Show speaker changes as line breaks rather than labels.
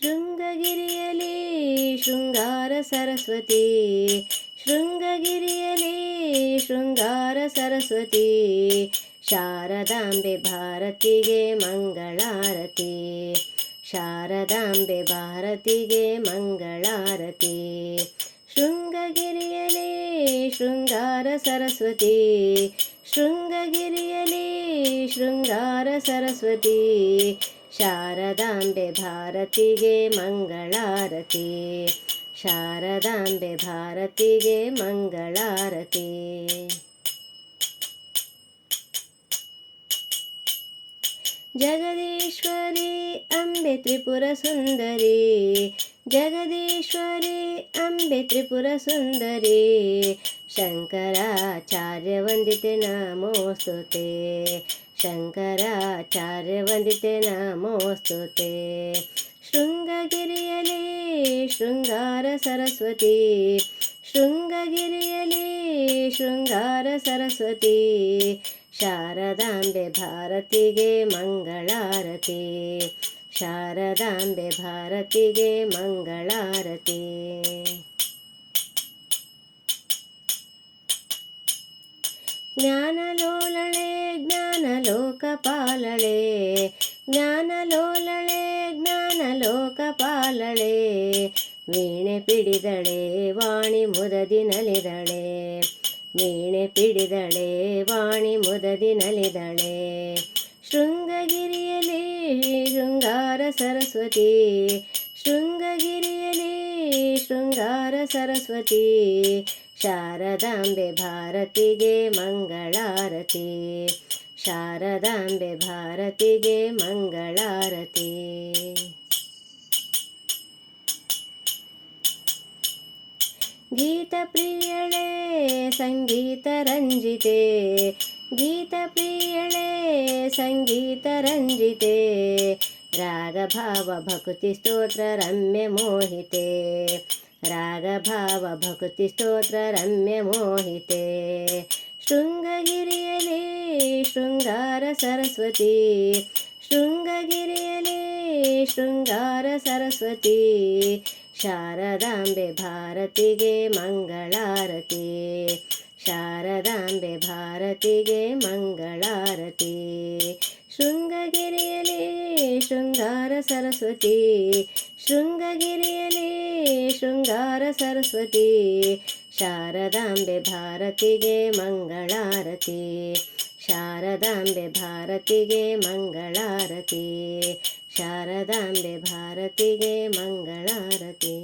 ಶೃಂಗಗಿರಿಯಲಿ ಶೃಂಗಾರ ಸರಸ್ವತಿ, ಶೃಂಗಗಿರಿಯಲಿ ಶೃಂಗಾರ ಸರಸ್ವತಿ, ಶಾರದಾಂಬೆ ಭಾರತಿಗೆ ಮಂಗಳಾರತಿ, ಶಾರದಾಂಬೆ ಭಾರತಿಗೆ ಮಂಗಳಾರತಿ. ಶೃಂಗಗಿರಿಯಲಿ ಶೃಂಗಾರ ಸರಸ್ವತಿ, ಶೃಂಗಗಿರಿಯಲಿ ಶೃಂಗಾರ ಸರಸ್ವತಿ, ಶಾರದಾಂಬೆ ಭಾರತಿಗೆ ಮಂಗಳಾರತಿ, ಶಾರದಾಂಬೆ ಭಾರತಿಗೆ ಮಂಗಳಾರತಿ. ಜಗದೀಶ್ವರಿ ಅಂಬೆ ತ್ರಿಪುರ ಸುಂದರಿ, ಜಗದೀಶ್ವರಿ ಅಂಬೆ ತ್ರಿಪುರ ಸುಂದರಿ, ಶಂಕರಾಚಾರ್ಯ ವಂದಿತೆ ನಮೋಸ್ತುತೆ, ಶಂಕರಾಚಾರ್ಯ ವಂದಿತೆ ನಮೋಸ್ತುತೆ. ಶೃಂಗಗಿರಿಯಲಿ ಶೃಂಗಾರ ಸರಸ್ವತಿ, ಶೃಂಗಗಿರಿಯಲಿ ಶೃಂಗಾರ ಸರಸ್ವತಿ, ಶಾರದಾಂಬೆ ಭಾರತಿಗೆ ಮಂಗಳಾರತಿ, ಶಾರದಾಂಬೆ ಭಾರತಿಗೆ ಮಂಗಳಾರತಿ. ಜ್ಞಾನಲೋಲಳೆ ಜ್ಞಾನಲೋಕಪಾಲಳೆ, ಜ್ಞಾನಲೋಲಳೆ ಜ್ಞಾನಲೋಕಪಾಲಳೆ, ವೀಣೆ ಪಿಡಿದಳೆ ವಾಣಿ ಮುದದಿ ನಲಿದಳೆ, ವೀಣೆ ಪಿಡಿದಳೆ ವಾಣಿ ಮುದದಿ ನಲಿದಳೆ. ಶೃಂಗಗಿರಿಯಲಿ ಶೃಂಗಾರ ಸರಸ್ವತಿ, ಶೃಂಗಗಿರಿಯಲಿ ಶೃಂಗಾರ ಸರಸ್ವತಿ, ಶಾರದಾಂಬೆ ಭಾರತಿಗೆ ಮಂಗಳಾರತಿ, ಶಾರದಾಂಬೆ ಭಾರತಿಗೆ ಮಂಗಳಾರತಿ. ಗೀತ ಪ್ರಿಯಳೆ ಸಂಗೀತ ರಂಜಿತೆ, ಗೀತ ಪ್ರಿಯಳೆ ಸಂಗೀತ ರಂಜಿತೆ, ರಾಗ ಭಾವ ಭಕ್ತಿ ಸ್ತೋತ್ರ ರಮ್ಯ ಮೋಹಿತೆ, ರಾಗ ಭಾವ ಭಕ್ತಿ ಸ್ತೋತ್ರ ರಮ್ಯ ಮೋಹಿತೆ. ಶೃಂಗಗಿರಿಯಲಿ ಶೃಂಗಾರ ಸರಸ್ವತಿ, ಶೃಂಗಗಿರಿಯಲಿ ಶೃಂಗಾರ ಸರಸ್ವತಿ, ಶಾರದಾಂಬೆ ಭಾರತಿಗೆ ಮಂಗಳಾರತಿ, ಶಾರದಾಂಬೆ ಭಾರತಿಗೆ ಮಂಗಳಾರತಿ. ಶೃಂಗಗಿರಿಯಲಿ ಶೃಂಗಾರ ಸರಸ್ವತಿ, ಶೃಂಗಗಿರಿಯಲಿ ಶೃಂಗಾರ ಸರಸ್ವತಿ, ಶಾರದಾಂಬೆ ಭಾರತಿಗೆ ಮಂಗಳಾರತಿ, ಶಾರದಾಂಬೆ ಭಾರತಿಗೆ ಮಂಗಳಾರತಿ, ಶಾರದಾಂಬೆ ಭಾರತಿಗೆ ಮಂಗಳಾರತಿ.